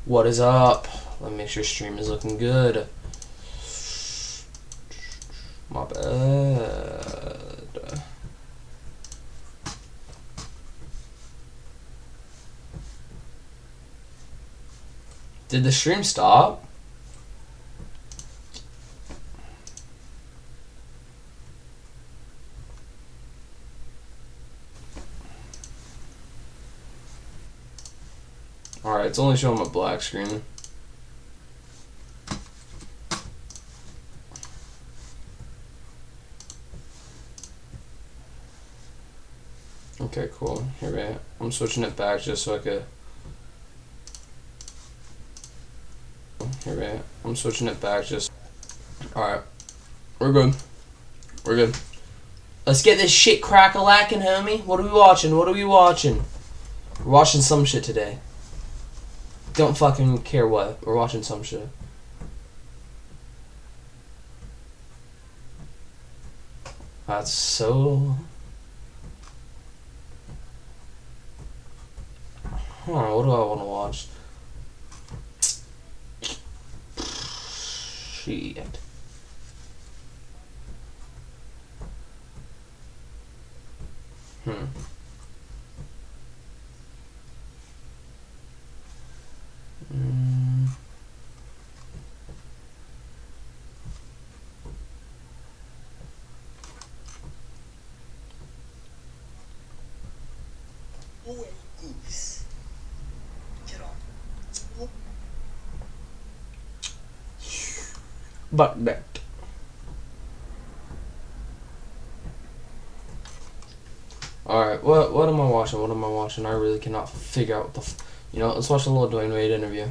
What is up? Let me make sure stream is looking good. My bad. Did the stream stop? Alright, it's only showing my black screen. Okay, cool. Here we go. I'm switching it back just so I could... Here we go. I'm switching it back just... Alright. We're good. We're good. Let's get this shit crack-a-lackin', homie. What are we watching? What are we watching? We're watching some shit today. Don't fucking care what. We're watching some shit. That's so... What do I want to watch? Shit. But that. Alright, what am I watching? What am I watching? I really cannot figure out what the you know, let's watch a little Dwayne Wade interview.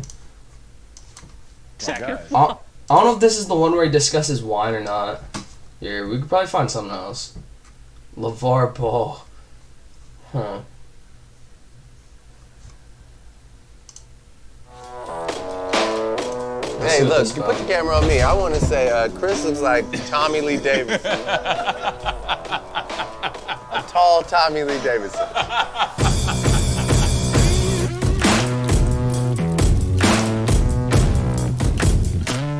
I don't know if this is the one where he discusses wine or not. Here, we could probably find something else. LeVar Ball. Huh. Hey, look, you put the camera on me. I want to say Chris looks like Tommy Lee Davidson. A tall Tommy Lee Davidson.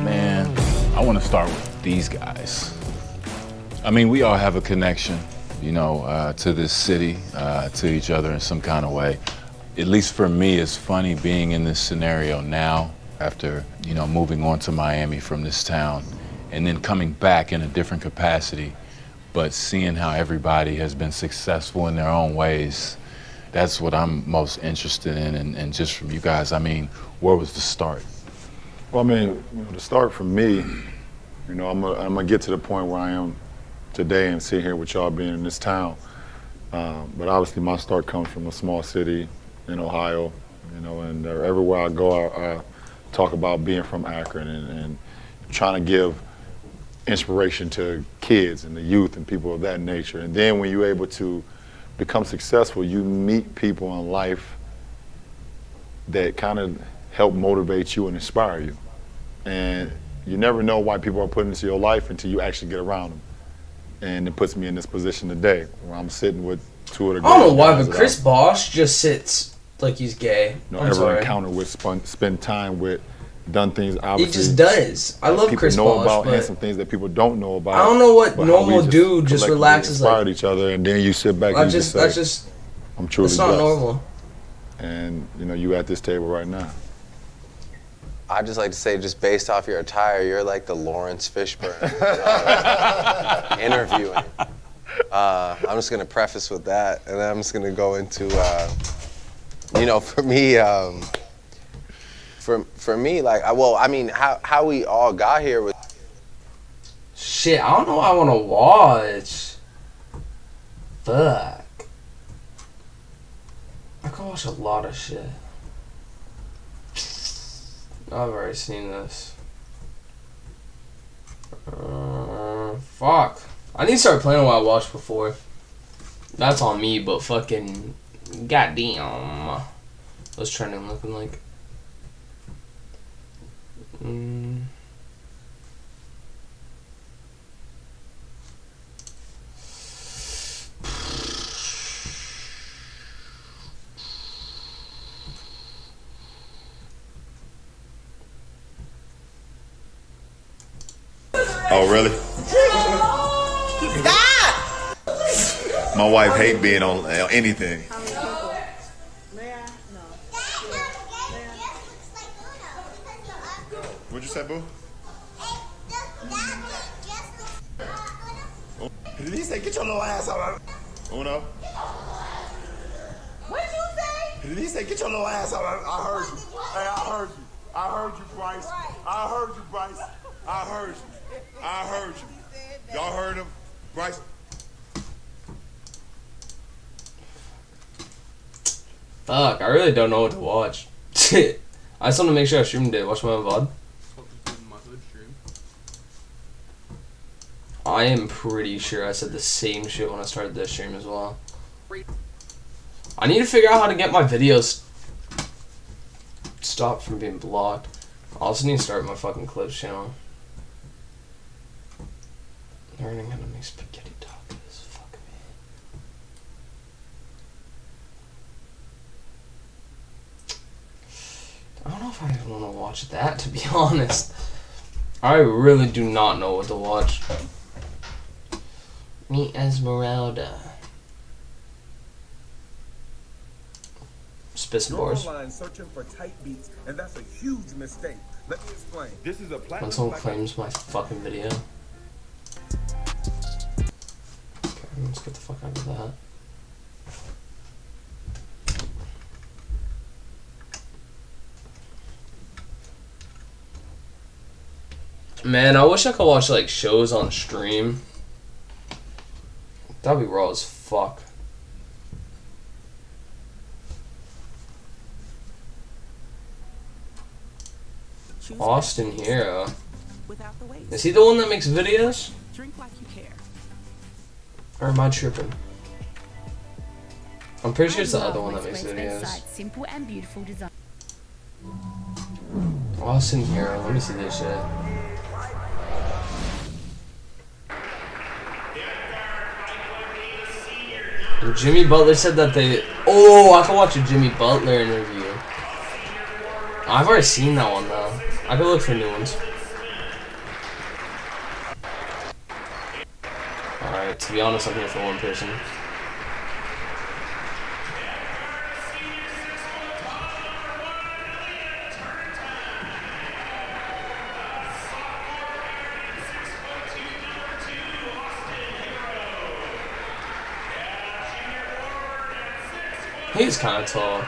Man, I want to start with these guys. I mean, we all have a connection, you know, to this city, to each other in some kind of way. At least for me, it's funny being in this scenario now, after, you know, moving on to Miami from this town and then coming back in a different capacity, but seeing how everybody has been successful in their own ways, that's what I'm most interested in. And just from you guys, I mean, where was the start? Well, I mean, the start for me, you know, I'm gonna get to the point where I am today and sit here with y'all being in this town. But obviously my start comes from a small city in Ohio, you know, and everywhere I go, I talk about being from Akron and trying to give inspiration to kids and the youth and people of that nature. And then when you're able to become successful, you meet people in life that kind of help motivate you and inspire you. And you never know why people are put into your life until you actually get around them. And it puts me in this position today where I'm sitting with two of the I don't know why, guys but Chris Bosch just sits like he's gay. You know, ever encountered with, spend time with, done things obviously. He just does. I love Chris Bosch. People know about and some things that people don't know about. I don't know what normal dude just relaxes like. Inspired each other, and then you sit back and just say, that's just. I'm truly It's not blessed. normal. And you know, you at this table right now. I just like to say, just based off your attire, you're like the Lawrence Fishburne interviewing. I'm just gonna preface with that, and then I'm just gonna go into, you know, for me, like, I mean, how we all got here was. Shit, I don't know what I want to watch. Fuck. I can watch a lot of shit. I've already seen this. Fuck. I need to start playing what I watched before. That's on me, but fucking goddamn. What's trending looking like? Oh, really? Stop! My wife hate being on anything. What'd you say, boo? Did he say get your little ass out? Uno? What'd you say? Did he say get your little ass out? I heard you. Hey, I heard you. I heard you, Bryce. I heard you, Bryce. I heard you. I heard you. Y'all heard him? Bryce. Fuck, I really don't know what to watch. I just want to make sure I streamed it. Watch my own VOD. I am pretty sure I said the same shit when I started this stream as well. I need to figure out how to get my videos stopped from being blocked. I also need to start my fucking clips channel. Learning how to make spaghetti tacos. Fuck me. I don't know if I even want to watch that, to be honest. I really do not know what to watch. Me Esmeralda. Spits and You're bars. online searching for tight beats, and that's a huge mistake. Let me explain. This is a When platinum. someone claims my fucking video. Okay, let's get the fuck out of that. Man, I wish I could watch like shows on stream. That'd be raw as fuck. Austin Hero. Without the waste. Is he the one that makes videos? Drink like you care. Or am I tripping? I'm pretty sure it's the other one that makes videos. Simple and beautiful design. Austin Hero, let me see this shit. And Jimmy Butler said that they... Oh, I can watch a Jimmy Butler interview. I've already seen that one though. I could look for new ones. Alright, to be honest, I'm here for one person. He's kind of tall.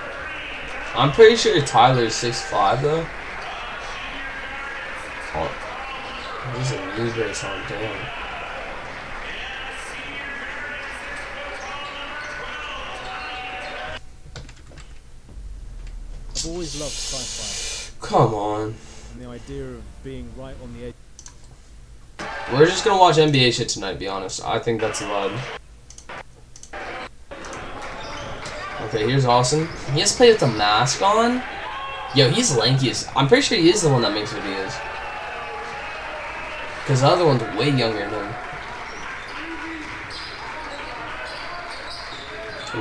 I'm pretty sure Tyler's 6'5" though. Oh, he's a knee brace on, damn. I've always loved sci-fi. Come on. And the idea of being right on the edge. We're just gonna watch NBA shit tonight, to be honest. I think that's allowed. Okay, here's Austin. He has to play with the mask on? Yo, he's lanky as... I'm pretty sure he is the one that makes videos. Because the other one's way younger than him.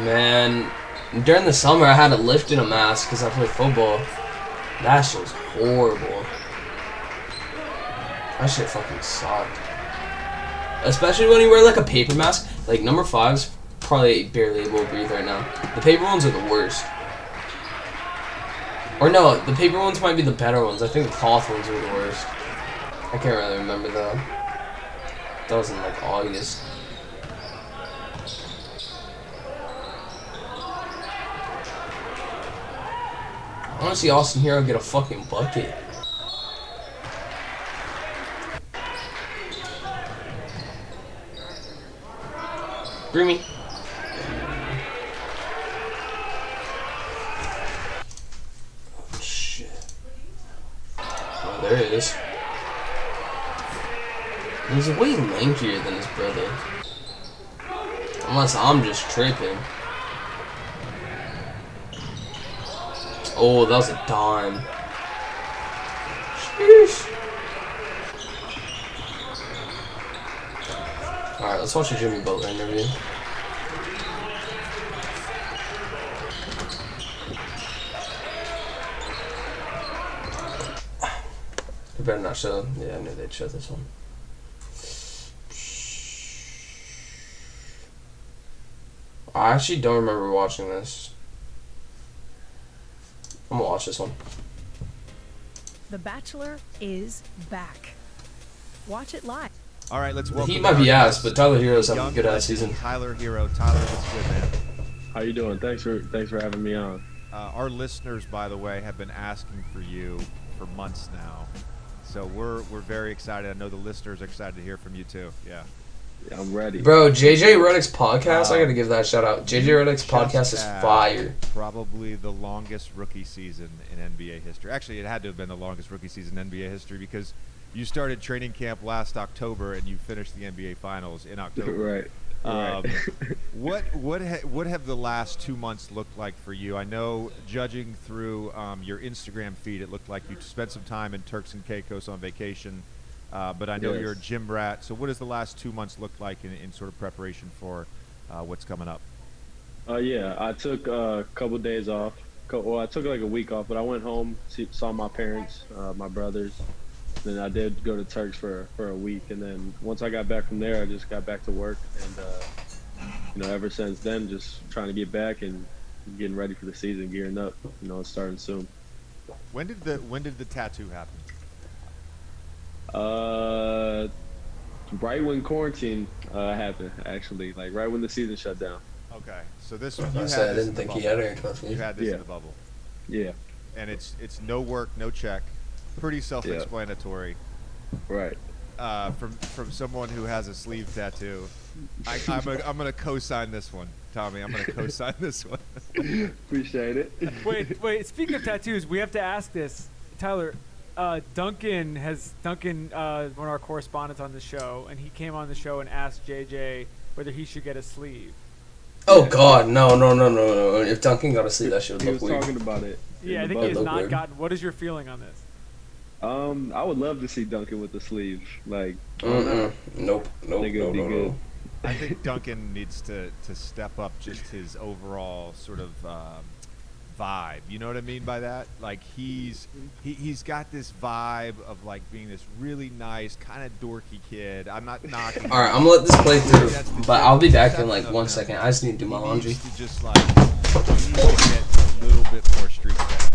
Man, during the summer I had to lift in a mask because I played football. That shit was horrible. That shit fucking sucked. Especially when you wear like a paper mask. Like number 5's probably barely able to breathe right now. The paper ones are the worst. Or no, the paper ones might be the better ones. I think the cloth ones are the worst. I can't really remember though. That was in like August. I want to see Austin Hero get a fucking bucket. Dreamy. Oh shit. Oh, there it is. He's way lankier than his brother. Unless I'm just tripping. Oh, that was a dime. Sheesh. Alright, let's watch a Jimmy Butler interview. They better not show. Yeah, I knew they'd show this one. I actually don't remember watching this. I'm gonna watch this one. The Bachelor is back. Watch it live. All right, let's welcome. He might be ass, but Tyler Hero's having a good ass season. Tyler Hero. Tyler, what's good, man? How you doing? Thanks for having me on. Our listeners, by the way, have been asking for you for months now, so we're very excited. I know the listeners are excited to hear from you too. Yeah, I'm ready. Bro, JJ Redick's podcast, I gotta give that shout out. JJ Redick's podcast is fire. Probably the longest rookie season in NBA history. Actually, it had to have been the longest rookie season in NBA history because you started training camp last October and you finished the NBA Finals in October. Right. What have the last 2 months looked like for you? I know, judging through your Instagram feed, it looked like you spent some time in Turks and Caicos on vacation. But I know you're a gym rat. So what does the last 2 months look like in sort of preparation for what's coming up? Yeah, I took a couple days off. Well, I took like a week off, but I went home, saw my parents, my brothers. Then I did go to Turks for a week, and then once I got back from there, I just got back to work, and ever since then, just trying to get back and getting ready for the season, gearing up. It's starting soon. When did the tattoo happen? Right when quarantine happened, actually, like right when the season shut down. Okay, so this I didn't think he had any tattoos. You had this in the bubble. Yeah. And it's no work, no check. Pretty self-explanatory. Right. From someone who has a sleeve tattoo, I'm gonna co-sign this one, Tommy. I'm gonna co-sign this one. Appreciate it. Wait. Speaking of tattoos, we have to ask this, Tyler. Duncan, one of our correspondents on the show, and he came on the show and asked JJ whether he should get a sleeve. Oh God, no! If Duncan got a sleeve, that shit would look weird. He was talking about it. Yeah, I think he has not gotten. What is your feeling on this? I would love to see Duncan with the sleeve. Like, nope. I think Duncan needs to step up just his overall sort of vibe. You know what I mean by that? Like he's got this vibe of like being this really nice, kind of dorky kid. I'm not knocking. All right, I'm gonna let this play through, but I'll be back in like 1 second. I just need to do my laundry. He needs to just like get a little bit more street cred.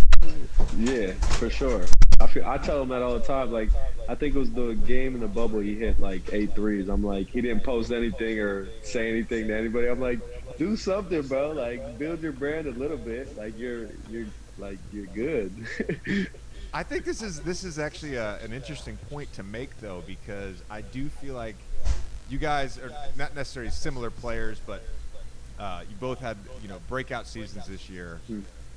Yeah, for sure. I tell him that all the time. Like, I think it was the game in the bubble. He hit like 8 threes. I'm like, he didn't post anything or say anything to anybody. I'm like, do something, bro. Like, build your brand a little bit. Like, you're good. I think this is actually an interesting point to make though, because I do feel like you guys are not necessarily similar players, but you both had breakout seasons this year,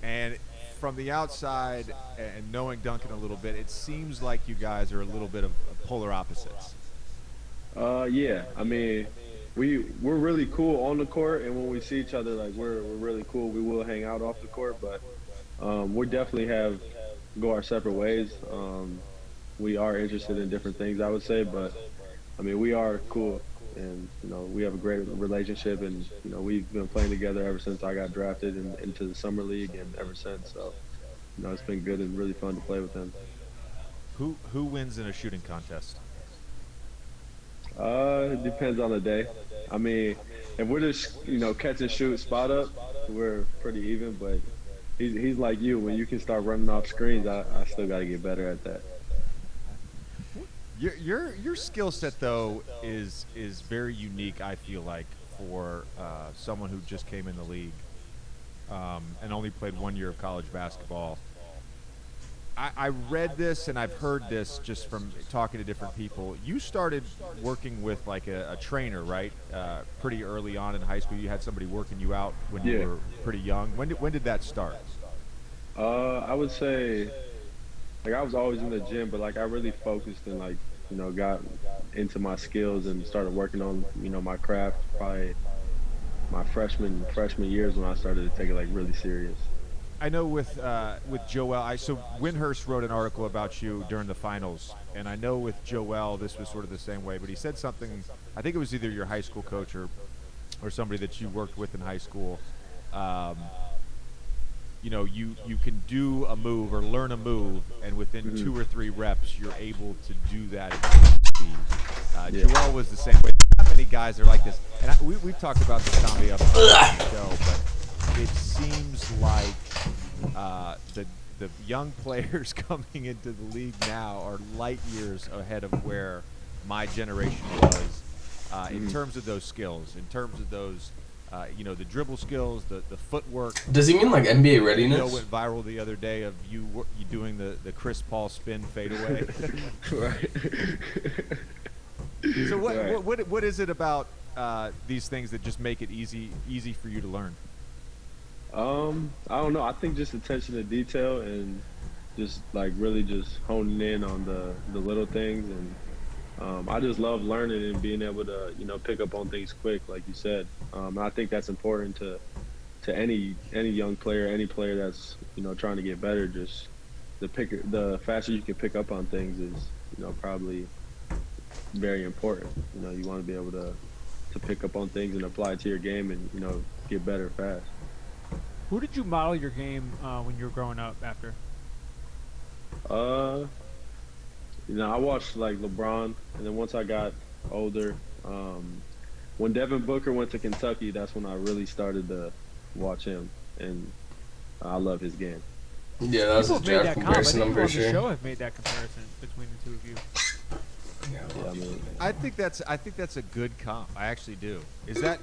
and from the outside and knowing Duncan a little bit, it seems like you guys are a little bit of polar opposites. Yeah. I mean, we're really cool on the court, and when we see each other, like we're really cool. We will hang out off the court, but we definitely go our separate ways. We are interested in different things, I would say, but I mean, we are cool, and we have a great relationship, and we've been playing together ever since I got drafted into the summer league, and ever since. So it's been good and really fun to play with him. Who wins in a shooting contest? It depends on the day. I mean, if we're just catch and shoot spot up, we're pretty even. But he's like you. When you can start running off screens, I still got to get better at that. Your skill set though is very unique. I feel like for someone who just came in the league and only played 1 year of college basketball. I read this and I've heard this just from talking to different people. You started working with like a trainer, right? Pretty early on in high school. You had somebody working you out when you were pretty young. When did that start? I would say, like, I was always in the gym, but like I really focused and like got into my skills and started working on my craft probably my freshman years when I started to take it like really serious. I know with Joel, so Windhurst wrote an article about you during the finals, and I know with Joel this was sort of the same way, but he said something, I think it was either your high school coach or somebody that you worked with in high school. You can do a move or learn a move, and within 2 or 3 reps, you're able to do that at speed. Joel was the same way. Does that many guys are like this. And we've talked about this comedy on the show, but it seems like the young players coming into the league now are light years ahead of where my generation was in terms of those skills, in terms of those, the dribble skills, the footwork. Does he mean like NBA readiness? Video went viral the other day of you doing the Chris Paul spin fadeaway. Right. So Right. what is it about these things that just make it easy for you to learn? I don't know. I think just attention to detail and just like really just honing in on the little things, and I just love learning and being able to pick up on things quick, like you said. And I think that's important to any young player, any player that's trying to get better. Just the faster you can pick up on things is probably very important. You want to be able to pick up on things and apply it to your game and get better fast. Who did you model your game when you were growing up after? I watched like LeBron, and then once I got older, when Devin Booker went to Kentucky, that's when I really started to watch him, and I love his game. Yeah, that was a People have made draft that comparison, comp. I'm I think pretty people on the sure. show have made that comparison between the two of you. Yeah, I mean, I think that's a good comp. I actually do. Is that?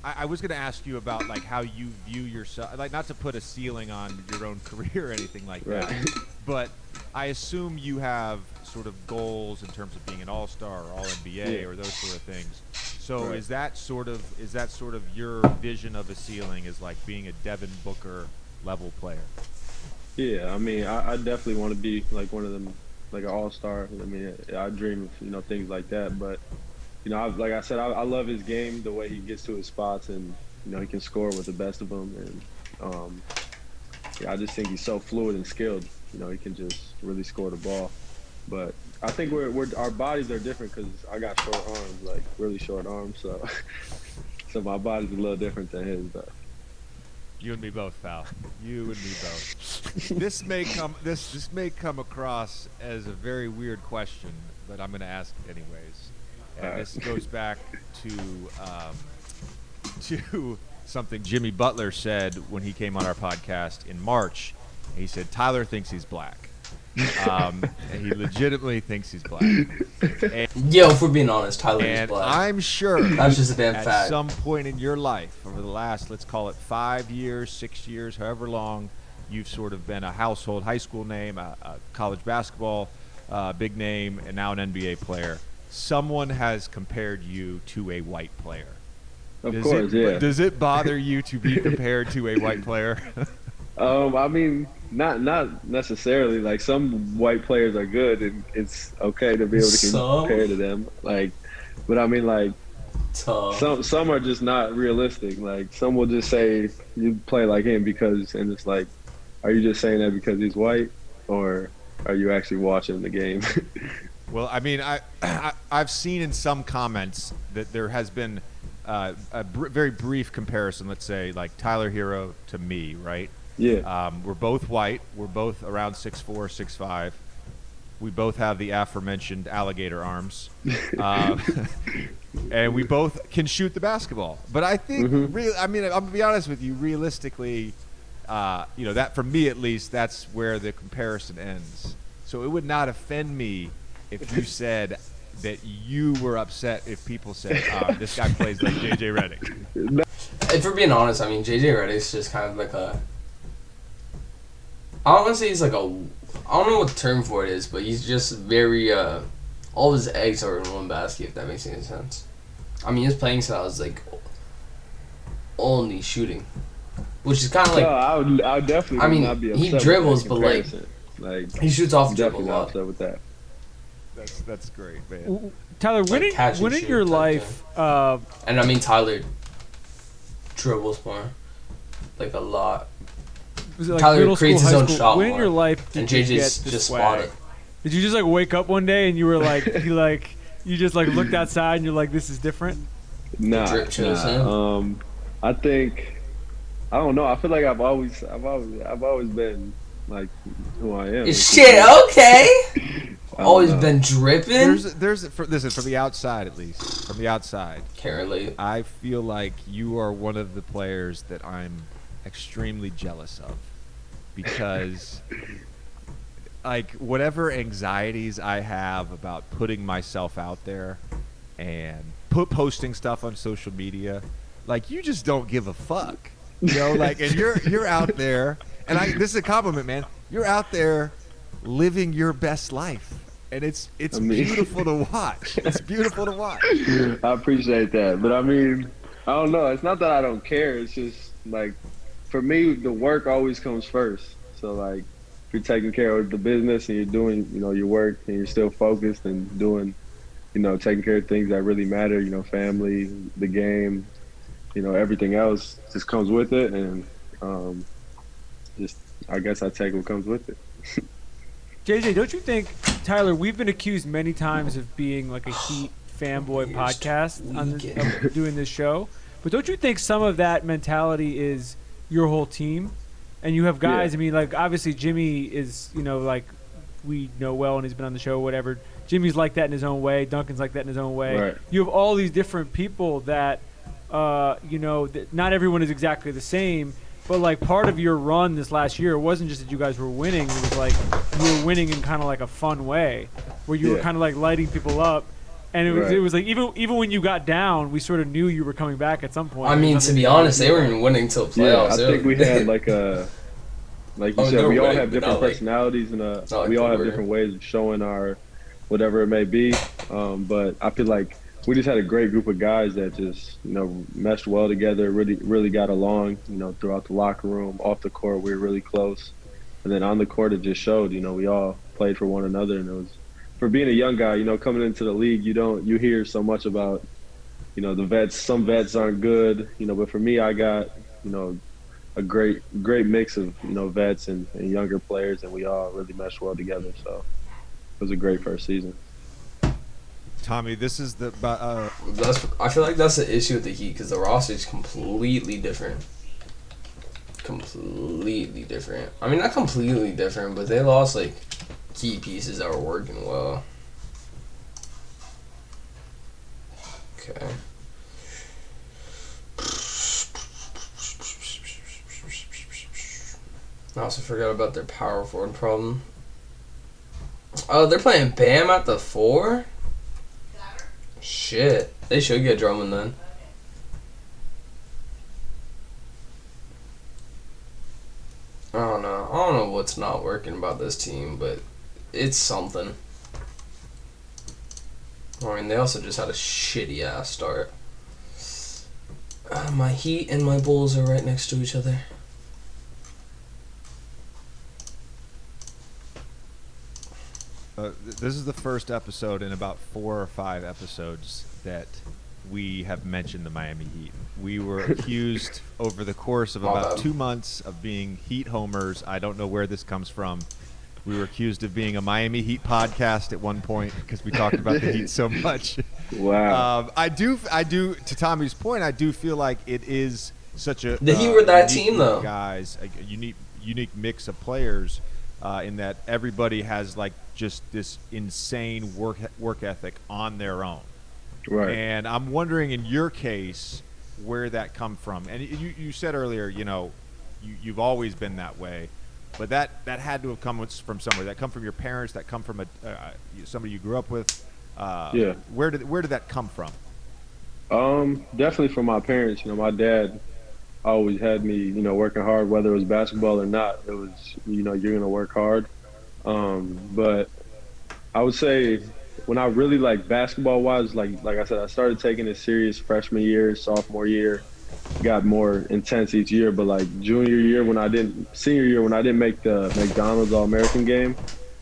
I was going to ask you about like how you view yourself, like not to put a ceiling on your own career or anything like that, Right. but I assume you have sort of goals in terms of being an All-Star or All-NBA Yeah. or those sort of things. So Right. is that sort of your vision of a ceiling, is like being a Devin Booker level player? Yeah, I mean, I definitely want to be like one of them, like an all-star. I mean, I dream of things like that. But like I said, I love his game, the way he gets to his spots, and he can score with the best of them. And I just think he's so fluid and skilled. He can just really score the ball. But I think our bodies are different because I got short arms, like really short arms. So so my body's a little different than his, but. You and me both, pal. You and me both. This may come across as a very weird question, but I'm going to ask it anyways. And this goes back to something Jimmy Butler said when he came on our podcast in March. He said Tyler thinks he's black. And he legitimately thinks he's black. Yo, if we're being honest, Tyler is And black. I'm sure That's just a damn at fact. some point in your life, over the last, let's call it 5 years, 6 years, however long, you've sort of been a household high school name, a college basketball big name, and now an NBA player. Someone has compared you to a white player. Of course, yeah. Does it bother you to be compared to a white player? I mean, not necessarily. Like, some white players are good, and it's okay to be able to compare to them. Like, but I mean, like, some are just not realistic. Like, some will just say you play like him and it's like, are you just saying that because he's white, or are you actually watching the game? Well, I mean, I've seen in some comments that there has been a very brief comparison. Let's say like Tyler Herro to me, right? Yeah. We're both white. We're both around 6'4", 6'5". We both have the aforementioned alligator arms, and we both can shoot the basketball. But I think, I mean, I'm gonna be honest with you. Realistically, that for me at least, that's where the comparison ends. So it would not offend me if you said that you were upset if people said, this guy plays like JJ Redick. If we're being honest, I mean, JJ Redick's just kind of like a... I don't want to say he's like a... I don't know what the term for it is, but he's just very... all of his eggs are in one basket, if that makes any sense. I mean, his playing style is like only shooting, which is kind of like... No, I would definitely I mean, not be upset he with dribbles, that but like comparison. he shoots off the definitely dribble a not lot. upset with that. That's great, man. Tyler, when Like catch and in shoot your type life, And I mean, Tyler dribbles more, like a lot. was it like Tyler middle creates school, his high own school, shot when more, in your life did and you JJ's get the just swag? spotted. Did you just like wake up one day and you were like, you just like looked outside and you're like, this is different? Nah, drip shows, I think, I don't know. I feel like I've always been like who I am. Shit, okay. Always been dripping. Listen, from the outside at least, from the outside, Can't relate. I feel like you are one of the players that I'm extremely jealous of because, like, whatever anxieties I have about putting myself out there and posting stuff on social media, like, you just don't give a fuck, you know, like, and you're out there, and this is a compliment, man. You're out there living your best life, and it's beautiful to watch. It's beautiful to watch. I appreciate that, but I mean, I don't know. It's not that I don't care. It's just like, for me, the work always comes first. So like, if you're taking care of the business and you're doing, you know, your work and you're still focused and doing, you know, taking care of things that really matter, you know, family, the game, you know, everything else just comes with it, and just I guess I take what comes with it. JJ, don't you think, Tyler, we've been accused many times of being like a Heat fanboy podcast on of doing this show, but don't you think some of that mentality is your whole team? And you have guys, I mean, like, obviously Jimmy is, you know, like, we know well and he's been on the show, whatever. Jimmy's like that in his own way. Duncan's like that in his own way. Right. You have all these different people that, you know, not everyone is exactly the same. But, like, part of your run this last year, it wasn't just that you guys were winning. It was, like, you were winning in kind of, like, a fun way where you were kind of, like, lighting people up. And it was like, even when you got down, we sort of knew you were coming back at some point. I mean, to be honest, they weren't even winning till playoffs. Yeah, I think we had, like you said, we all have different personalities, and we all have different ways of showing our whatever it may be. But I feel like we just had a great group of guys that just, you know, meshed well together, really got along, you know, throughout the locker room, off the court, we were really close. And then on the court, it just showed, you know, we all played for one another. And it was, for being a young guy, you know, coming into the league, you hear so much about, you know, the vets. Some vets aren't good, you know, but for me, I got, you know, a great mix of, you know, vets and younger players, and we all really meshed well together. So it was a great first season. Tommy, this is the. I feel like that's the issue with the Heat because the roster is completely different. Completely different. I mean, not completely different, but they lost like key pieces that were working well. Okay. I also forgot about their power forward problem. Oh, they're playing Bam at the 4? Shit. They should get Drummond then. I don't know. I don't know what's not working about this team, but it's something. I mean, they also just had a shitty ass start. My Heat and my Bulls are right next to each other. This is the first episode in about 4 or 5 episodes that we have mentioned the Miami Heat. We were accused over the course of about 2 months of being Heat homers. I don't know where this comes from. We were accused of being a Miami Heat podcast at one point because we talked about the Heat so much. Wow. I do. To Tommy's point, I do feel like it is such a the Heat were that team though, guys. A unique mix of players, in that everybody has like just this insane work ethic on their own. Right. And I'm wondering, in your case, where that come from. And you said earlier, you know, you've always been that way, but that had to have come from somewhere. That come from your parents. That come from somebody you grew up with. Yeah. Where did that come from? Definitely from my parents. You know, my dad always had me, you know, working hard, whether it was basketball or not. It was, you know, you're gonna work hard. But I would say when I really like basketball wise, like I said, I started taking it serious freshman year, sophomore year, got more intense each year. But like senior year when I didn't make the McDonald's All-American game,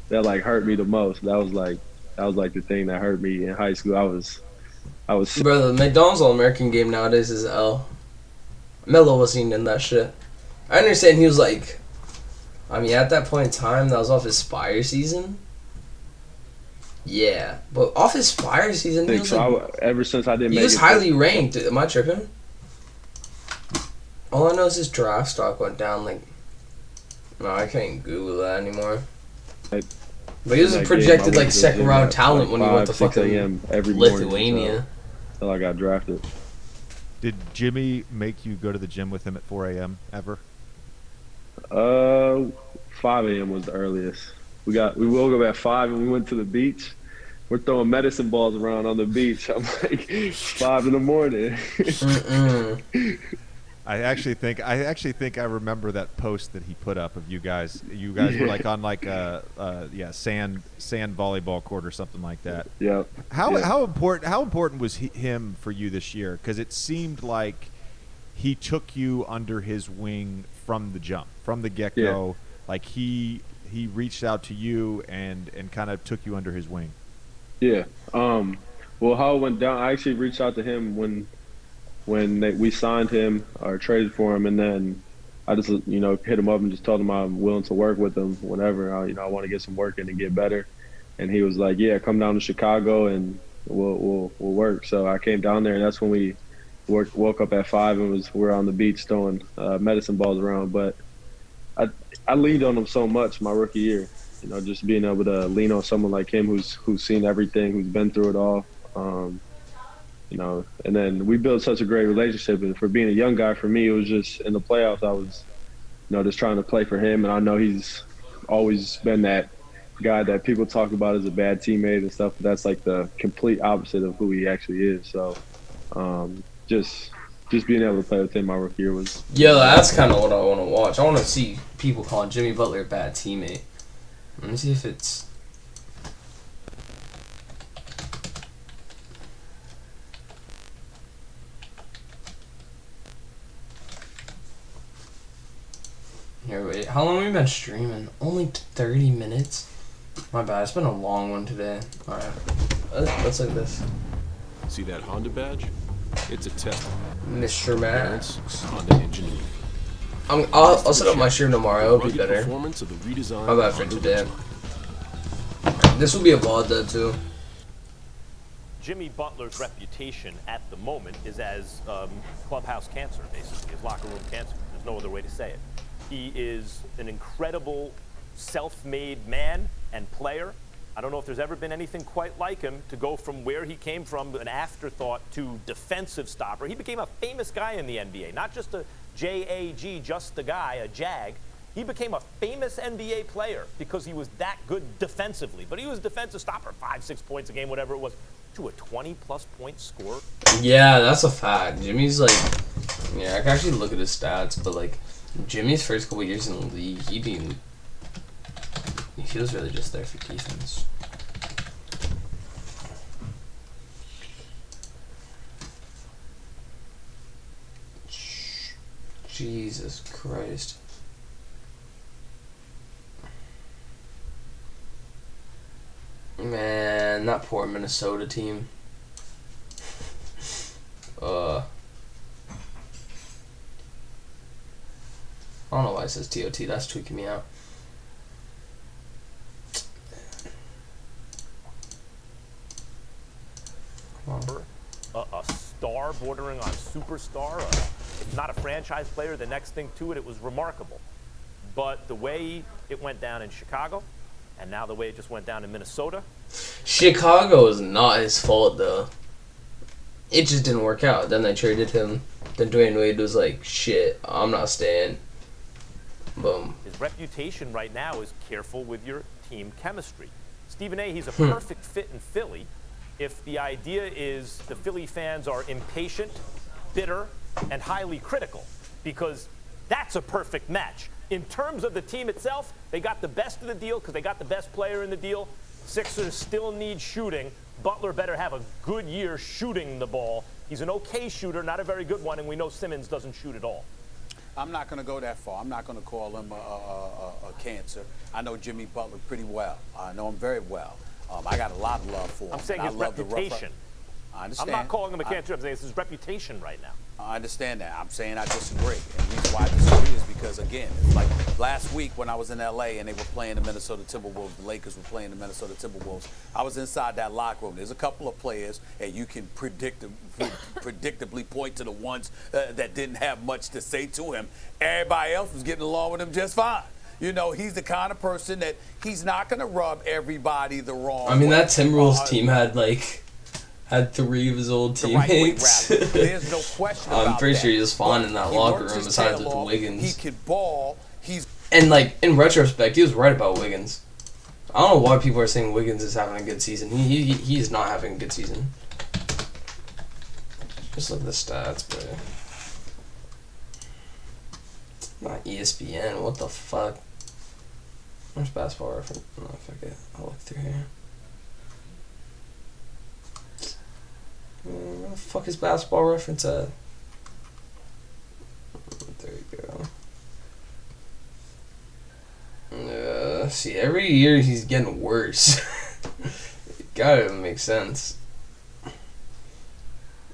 that like hurt me the most. That was like the thing that hurt me in high school. I was Bro, the McDonald's All-American game nowadays is L. Melo wasn't even in that shit. I understand he was like, I mean, at that point in time, that was off his Spire season. Yeah, but off his Spire season, he was like, ever since I didn't make it. He was highly ranked. Am I tripping? All I know is his draft stock went down like. No, I can't Google that anymore. But he was a that game, I projected went like to the second gym round at, talent like, when he went to 5, 6 fucking a.m. every morning Lithuania. until I got drafted. Did Jimmy make you go to the gym with him at 4 a.m. ever? 5 a.m. was the earliest. We woke up at 5 and we went to the beach. We're throwing medicine balls around on the beach. I'm like 5 in the morning. I actually think I remember that post that he put up of you guys. You guys were like on like a sand volleyball court or something like that. Yeah. How important was him for you this year? Because it seemed like he took you under his wing from the jump, from the get go. Yeah. Like he reached out to you and kind of took you under his wing. Yeah. Well, how it went down, I actually reached out to him when we signed him or traded for him, and then I just hit him up and just told him I'm willing to work with him whenever. I want to get some work in and get better. And he was like, "Yeah, come down to Chicago and we'll work." So I came down there, and that's when we woke up at 5 and we were on the beach throwing medicine balls around. But I leaned on him so much my rookie year. Just being able to lean on someone like him who's seen everything, who's been through it all. And then we built such a great relationship. And for being a young guy, for me, it was just in the playoffs, I was, just trying to play for him. And I know he's always been that guy that people talk about as a bad teammate and stuff. But that's like the complete opposite of who he actually is. So just being able to play with him my rookie year was. Yeah, that's kind of what I want to watch. I want to see people calling Jimmy Butler a bad teammate. Let me see if it's. Here, wait. How long have we been streaming? Only 30 minutes? My bad. It's been a long one today. Alright. Let's look at this. See that Honda badge? It's a test. Mr. Max. Honda engineering. I'll set up my stream tomorrow. It'll be better. Performance of the redesigned My bad for today. This will be a VOD though, too. Jimmy Butler's reputation at the moment is as clubhouse cancer, basically, as locker room cancer. There's no other way to say it. He is an incredible self-made man and player. I don't know if there's ever been anything quite like him to go from where he came from, an afterthought, to defensive stopper. He became a famous guy in the NBA, not just a J-A-G, just a guy, a jag. He became a famous NBA player because he was that good defensively. But he was a defensive stopper, 5-6 points a game, whatever it was, to a 20-plus point score. Yeah, that's a fact. Jimmy's like, yeah, I can actually look at his stats, but like, Jimmy's first couple years in the league, he feels really just there for defense. Jesus Christ. Man, that poor Minnesota team. I don't know why it says TOT. That's tweaking me out. A star bordering on superstar, if not a franchise player, the next thing to it, it was remarkable. But the way it went down in Chicago, and now the way it just went down in Minnesota. Chicago is not his fault, though. It just didn't work out. Then they traded him. Then Dwayne Wade was like, shit, I'm not staying. Boom. His reputation right now is careful with your team chemistry. Stephen A., he's a perfect fit in Philly. If the idea is the Philly fans are impatient, bitter, and highly critical, because that's a perfect match. In terms of the team itself, they got the best of the deal because they got the best player in the deal. Sixers still need shooting. Butler better have a good year shooting the ball. He's an okay shooter, not a very good one, and we know Simmons doesn't shoot at all. I'm not going to go that far. I'm not going to call him a cancer. I know Jimmy Butler pretty well. I know him very well. I got a lot of love for him. I'm saying his reputation. I understand. I'm not calling him a cancer. I'm saying it's his reputation right now. I understand that. I'm saying I disagree. And the reason why I disagree is because, again, it's like last week when I was in L.A. and they were playing the Minnesota Timberwolves, the Lakers were playing the Minnesota Timberwolves, I was inside that locker room. There's a couple of players, and you can predictably point to the ones that didn't have much to say to him. Everybody else was getting along with him just fine. You know, he's the kind of person that he's not going to rub everybody the wrong I mean, way. that Timberwolves team had 3 of his old teammates. There's no question about I'm pretty that. sure he was fine in that He locker works room his besides tail with off. Wiggins. He could ball. And in retrospect, he was right about Wiggins. I don't know why people are saying Wiggins is having a good season. He's not having a good season. Just look at the stats, bro. Not ESPN. What the fuck? Where's Basketball Reference? No, fuck it. I'll look through here. Where the fuck is Basketball Reference at? There you go. See, every year he's getting worse. It gotta make sense.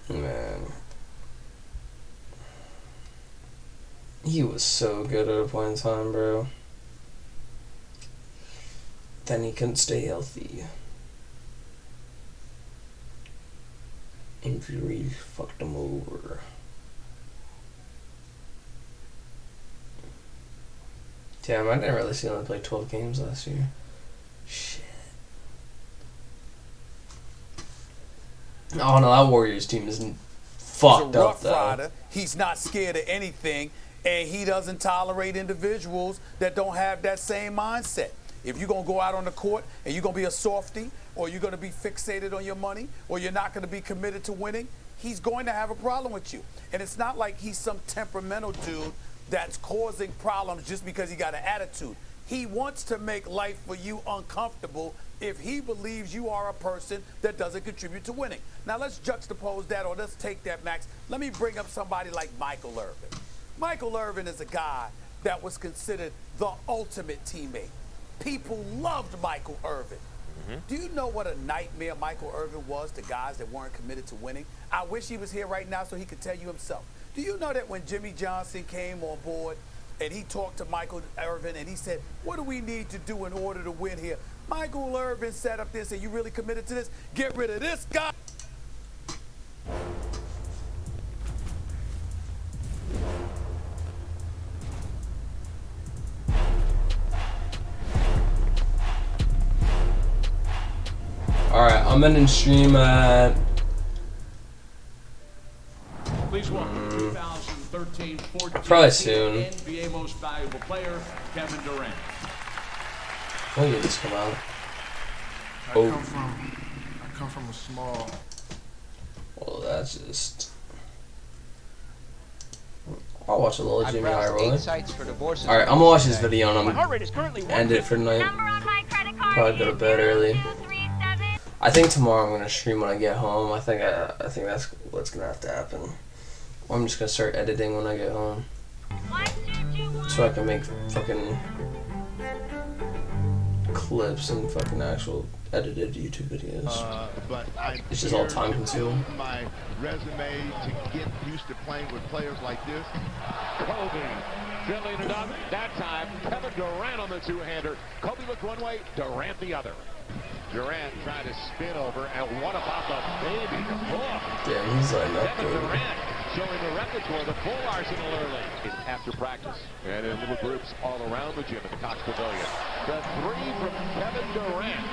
Man. He was so good at a point in time, bro. Then he couldn't stay healthy. Injuries fucked him over. Damn, I didn't really see him play 12 games last year. Shit. Oh no, that Warriors team is fucked He's a rough up though. rider. He's not scared of anything, and he doesn't tolerate individuals that don't have that same mindset. If you're going to go out on the court and you're going to be a softie, or you're going to be fixated on your money, or you're not going to be committed to winning, he's going to have a problem with you. And it's not like he's some temperamental dude that's causing problems just because he got an attitude. He wants to make life for you uncomfortable if he believes you are a person that doesn't contribute to winning. Now let's juxtapose that, or let's take that, Max. Let me bring up somebody like Michael Irvin. Michael Irvin is a guy that was considered the ultimate teammate. People loved Michael Irvin. Do you know what a nightmare Michael Irvin was to guys that weren't committed to winning? I wish he was here right now so he could tell you himself. Do you know that when Jimmy Johnson came on board and he talked to Michael Irvin and he said, what do we need to do in order to win here? Michael Irvin sat up there and said, you really committed to this? Get rid of this guy. Alright, I'm ending stream at... Please welcome 2013-14 probably soon. NBA Most Valuable Player, Kevin Durant. When did this come out? I come from a small. Well, that's just... I'll watch a little Jimmy High Roller. Alright, I'm gonna watch this video and I'm gonna end it for tonight. Probably go to bed early. I think tomorrow I'm gonna stream when I get home. I think that's what's gonna have to happen. Or I'm just gonna start editing when I get home, so I can make fucking clips and fucking actual edited YouTube videos. But It's just all time consuming. My resume to get used to playing with players like this. Kobe filling it up. That time, Kevin Durant on the two-hander. Kobe looked one way, Durant the other. Durant trying to spin over, and what about the baby? Damn, he's like that Kevin good. Durant showing the repertoire, the full arsenal early. After practice, and in little groups all around the gym at the Cox Pavilion. The three from Kevin Durant.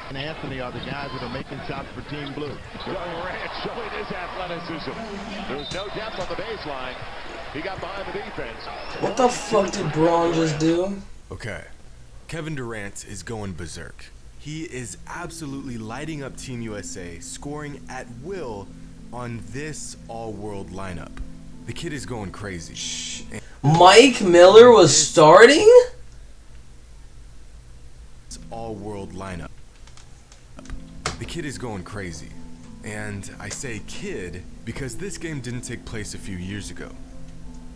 And Anthony are the guys that are making shots for Team Blue. Durant showing his athleticism. There was no depth on the baseline. He got behind the defense. What the fuck did Braun just do? Okay, Kevin Durant is going berserk. He is absolutely lighting up Team USA, scoring at will on this all-world lineup. The kid is going crazy. Mike Miller was starting? All-world lineup. The kid is going crazy. And I say kid because this game didn't take place a few years ago.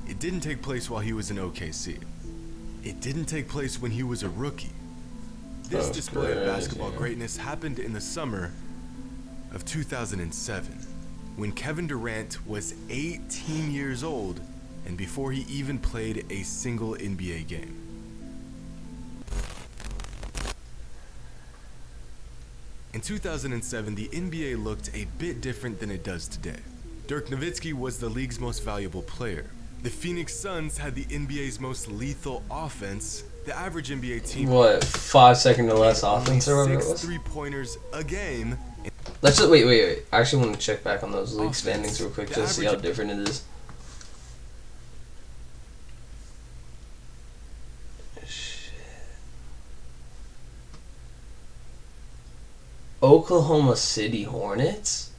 It didn't take place while he was in OKC. It didn't take place when he was a rookie. This display of basketball greatness happened in the summer of 2007, when Kevin Durant was 18 years old and before he even played a single NBA game. In 2007, the NBA looked a bit different than it does today. Dirk Nowitzki was the league's most valuable player. The Phoenix Suns had the NBA's most lethal offense, the average NBA team. What, 5 seconds or less offense or whatever it was? 6 3-pointers a game. Let's just wait. I actually want to check back on those league standings real quick just to see how different it is. Oklahoma City Hornets?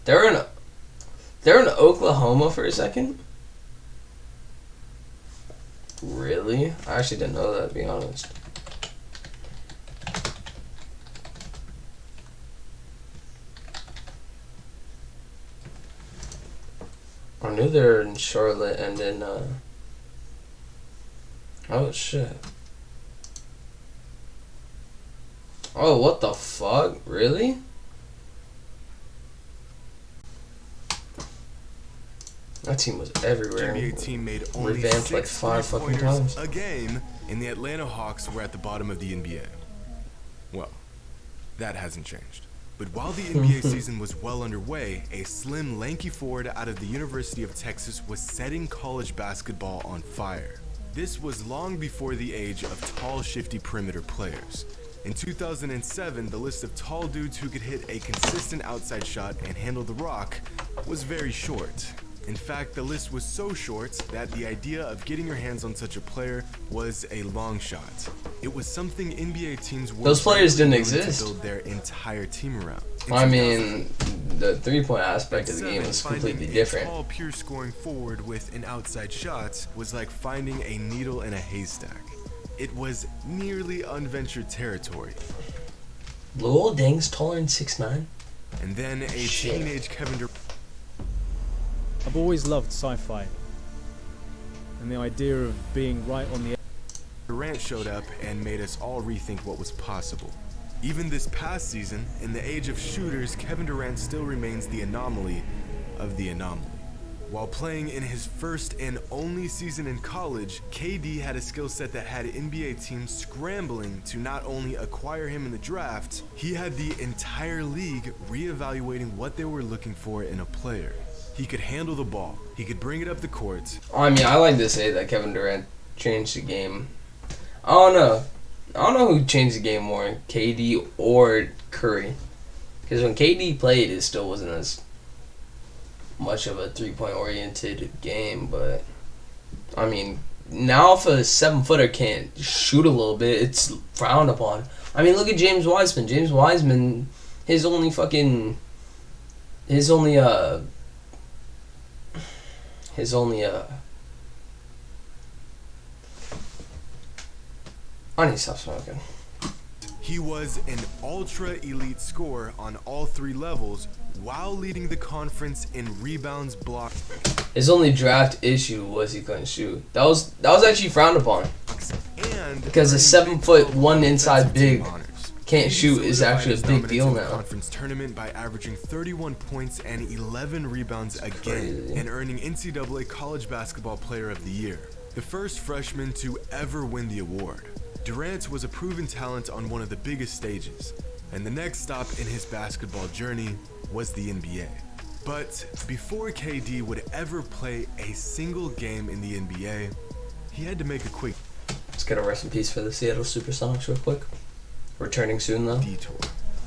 They're in Oklahoma for a second? Really? I actually didn't know that, to be honest. I knew they were in Charlotte and in oh shit. Oh, what the fuck? Really? That team was everywhere. NBA team made only revamped like 5 fucking times. A game, and the Atlanta Hawks were at the bottom of the NBA. Well, that hasn't changed. But while the NBA season was well underway, a slim, lanky forward out of the University of Texas was setting college basketball on fire. This was long before the age of tall, shifty perimeter players. In 2007, the list of tall dudes who could hit a consistent outside shot and handle the rock was very short. In fact, the list was so short that the idea of getting your hands on such a player was a long shot. It was something NBA teams were those players didn't exist. To build their entire team around. I mean, the three-point aspect of the game is completely different. A tall, pure scoring forward with an outside shot was like finding a needle in a haystack. It was nearly unventured territory. Lil Dang's taller than 6'9". And then a teenage Kevin Durant. I've always loved sci-fi and the idea of being right on the edge. Durant showed up and made us all rethink what was possible. Even this past season, in the age of shooters, Kevin Durant still remains the anomaly of the anomaly. While playing in his first and only season in college, KD had a skill set that had NBA teams scrambling to not only acquire him in the draft, he had the entire league reevaluating what they were looking for in a player. He could handle the ball. He could bring it up the court. I mean, I like to say that Kevin Durant changed the game. I don't know who changed the game more, KD or Curry. Because when KD played, it still wasn't as much of a three-point oriented game. But, I mean, now if a 7-footer can't shoot a little bit, it's frowned upon. I mean, look at James Wiseman. James Wiseman, his only I need to stop smoking. He was an ultra-elite scorer on all 3 levels while leading the conference in rebounds, blocks. His only draft issue was he couldn't shoot. That was actually frowned upon. Because a 7'1" inside big can't shoot is actually a big deal now. Conference tournament by averaging 31 points and 11 rebounds a game and earning NCAA College Basketball Player of the Year, the first freshman to ever win the award. Durant was a proven talent on one of the biggest stages, and the next stop in his basketball journey was the NBA. But before KD would ever play a single game in the NBA, he had to make a quick Let's get a rest in peace for the Seattle Supersonics real quick. Returning soon though. Detour.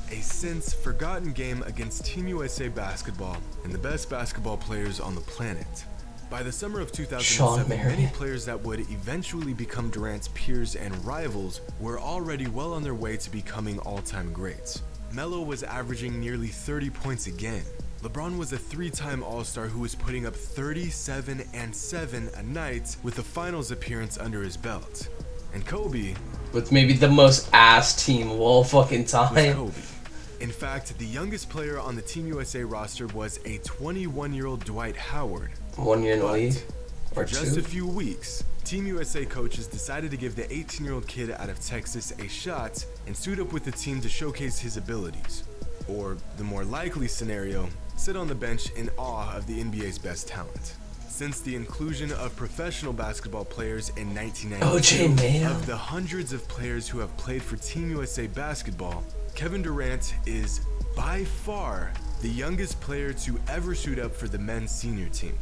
A since forgotten game against Team USA basketball and the best basketball players on the planet. By the summer of 2007, many players that would eventually become Durant's peers and rivals were already well on their way to becoming all-time greats. Melo was averaging nearly 30 points a game. LeBron was a 3-time All-Star who was putting up 37 and 7 a night with a finals appearance under his belt. And Kobe, with maybe the most ass team of all fucking time. Was Kobe. In fact, the youngest player on the Team USA roster was a 21-year-old Dwight Howard. 1 year in the league? For just a few weeks, Team USA coaches decided to give the 18-year-old kid out of Texas a shot and suit up with the team to showcase his abilities. Or, the more likely scenario, sit on the bench in awe of the NBA's best talent. Since the inclusion of professional basketball players in 1992, of the hundreds of players who have played for Team USA basketball, Kevin Durant is by far the youngest player to ever suit up for the men's senior team.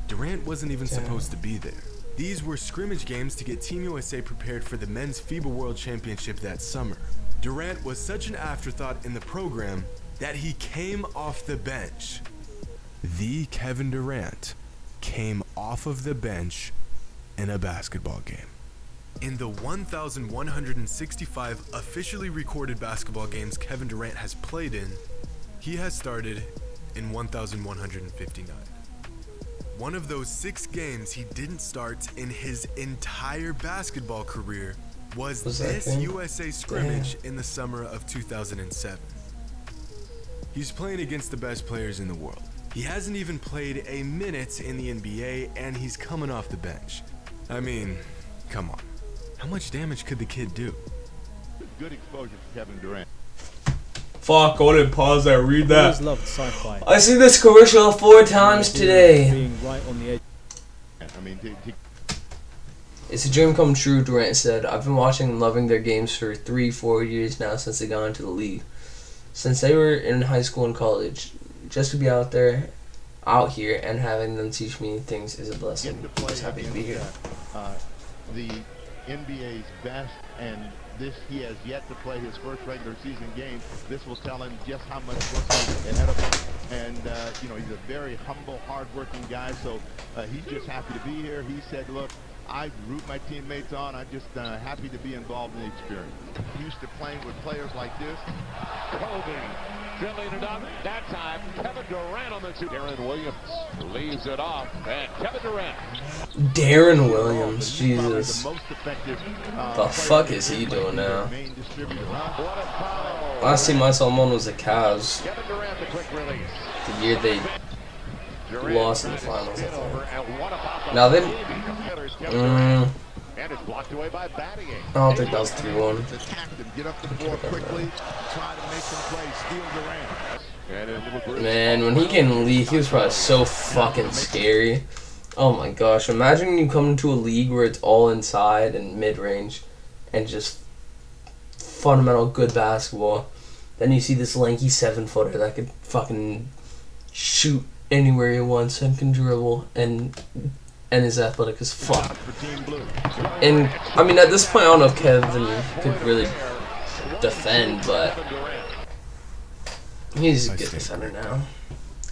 Durant wasn't even supposed to be there. These were scrimmage games to get Team USA prepared for the men's FIBA World Championship that summer. Durant was such an afterthought in the program that he came off the bench. The Kevin Durant came off of the bench in a basketball game. In the 1,165 officially recorded basketball games Kevin Durant has played in, he has started in 1,159. One of those 6 games he didn't start in his entire basketball career was this USA scrimmage in the summer of 2007. He's playing against the best players in the world. He hasn't even played a minute in the NBA, and he's coming off the bench. I mean, come on. How much damage could the kid do? Good exposure for Kevin Durant. Fuck, go ahead and pause that, read that. Always loved sci-fi. I see this commercial 4 times today. Being right on the edge. I mean, It's a dream come true, Durant said. I've been watching and loving their games for 3-4 years now since they got into the league. Since they were in high school and college. Just to be out here, and having them teach me things is a blessing. Just happy to be here. The NBA's best, and he has yet to play his first regular season game. This will tell him just how much work is ahead of him. And, he's a very humble, hard-working guy, so he's just happy to be here. He said, look, I root my teammates on. I'm just happy to be involved in the experience. Used to playing with players like this. Kobe dribbling it up. That time, Kevin Durant on the 2. Darren Williams leaves it off. And Kevin Durant. Darren Williams, Jesus. The most effective, the fuck is he doing now? Last team I saw him on was the Cavs. Kevin Durant, the quick release. The year they lost in the finals, I think. Now they... And it's blocked away by Battier. I don't think that was 3-1. Get up the floor quickly, try to make some plays, steal Durant. Man, when he came in the league, he was probably so fucking scary. Oh my gosh, imagine you come into a league where it's all inside and mid-range and just fundamental good basketball. Then you see this lanky 7-footer that could fucking shoot anywhere he wants and can dribble and is athletic as fuck. And I mean, at this point, I don't know if Kevin could really defend, but he's a good defender now.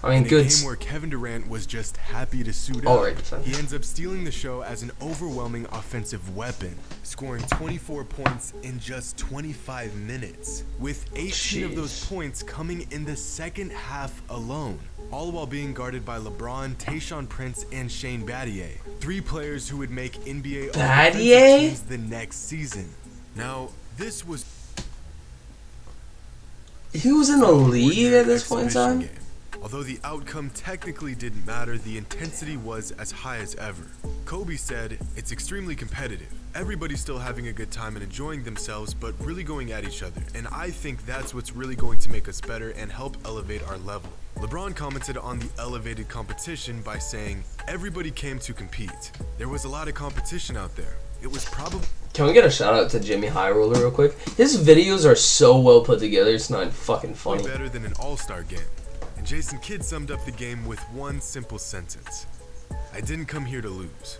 I mean, good. In a game where Kevin Durant was just happy to suit up, he ends up stealing the show as an overwhelming offensive weapon, scoring 24 points in just 25 minutes, with 18 of those points coming in the second half alone, all while being guarded by LeBron, Tayshaun Prince, and Shane Battier, 3 players who would make NBA offensive teams the next season. Now, this was... He was in the league at this point in time? Game. Although the outcome technically didn't matter, the intensity was as high as ever. Kobe said, "It's extremely competitive. Everybody's still having a good time and enjoying themselves, but really going at each other. And I think that's what's really going to make us better and help elevate our level." LeBron commented on the elevated competition by saying, "Everybody came to compete. There was a lot of competition out there. It was probably..." Can we get a shout out to Jimmy High Roller real quick? His videos are so well put together, it's not fucking funny. Better than an all-star game. And Jason Kidd summed up the game with one simple sentence: "I didn't come here to lose."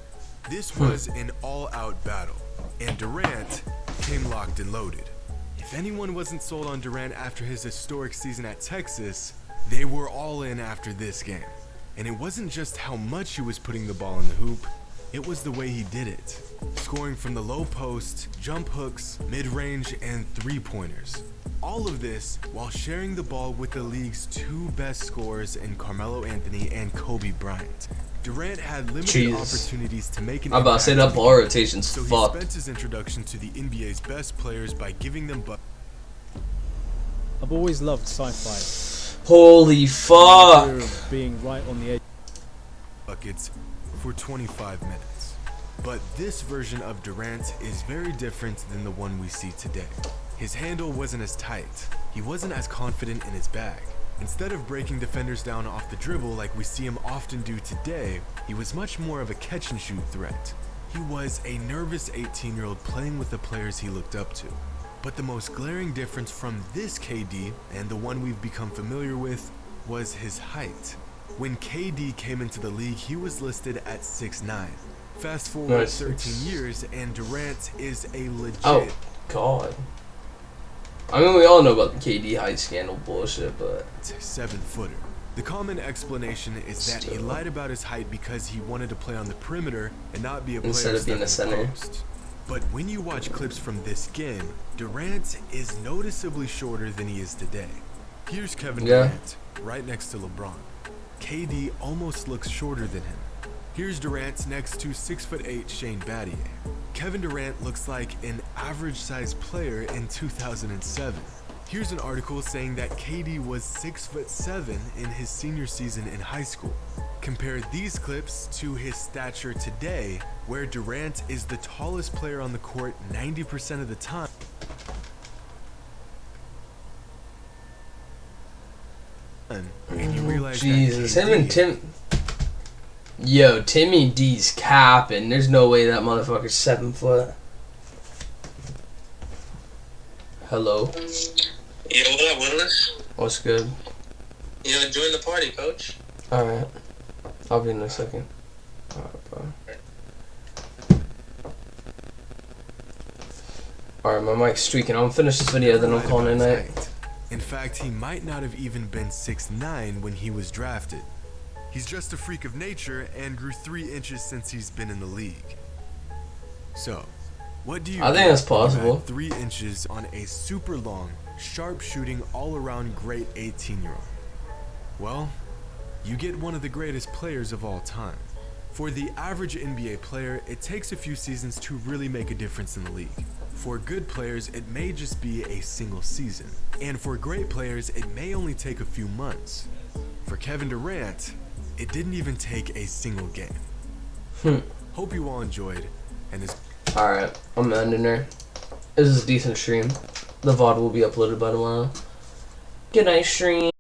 This was an all-out battle, and Durant came locked and loaded. If anyone wasn't sold on Durant after his historic season at Texas, they were all in after this game. And it wasn't just how much he was putting the ball in the hoop, it was the way he did it. Scoring from the low post, jump hooks, mid-range, and three-pointers. All of this while sharing the ball with the league's 2 best scorers in Carmelo Anthony and Kobe Bryant. Durant had limited opportunities to make an I'm about to say that ball rotation's so fucked. He spent his introduction to the NBA's best players by giving them I've always loved sci-fi. Holy fuck! Being right on the edge. Buckets for 25 minutes. But this version of Durant is very different than the one we see today. His handle wasn't as tight. He wasn't as confident in his bag. Instead of breaking defenders down off the dribble like we see him often do today, he was much more of a catch-and-shoot threat. He was a nervous 18-year-old playing with the players he looked up to. But the most glaring difference from this KD and the one we've become familiar with was his height. When KD came into the league, he was listed at 6'9". Fast forward Nice. 13 years, and Durant is a legit. Oh, God. I mean, we all know about the KD height scandal bullshit, but 7-footer. The common explanation is that he lied about his height because he wanted to play on the perimeter and not be a player instead of being a stuck in the center. post. But when you watch clips from this game, Durant is noticeably shorter than he is today. Here's Kevin Durant, right next to LeBron. KD almost looks shorter than him. Here's Durant next to 6'8" Shane Battier. Kevin Durant looks like an average-sized player in 2007. Here's an article saying that KD was 6'7" in his senior season in high school. Compare these clips to his stature today, where Durant is the tallest player on the court 90% of the time. And you realize Jesus, that him and Tim. Yo, Timmy D's capping. There's no way that motherfucker's 7 foot. Hello. Yo, what up, Willis? What's good? Yo, join the party, coach. Alright. I'll be in a second. Alright, bro. Alright, my mic's streaking. I'm gonna finish this video, then I'm calling it a night. In fact, he might not have even been 6'9" when he was drafted. He's just a freak of nature and grew 3 inches since he's been in the league. So, what do you I think that's possible. 3 inches on a super long, sharp shooting, all around great 18-year-old? Well, you get one of the greatest players of all time. For the average NBA player, it takes a few seasons to really make a difference in the league. For good players, it may just be a single season. And for great players, it may only take a few months. For Kevin Durant, it didn't even take a single game. Hope you all enjoyed. And Alright, I'm ending her. This is a decent stream. The VOD will be uploaded by tomorrow. Good night, stream.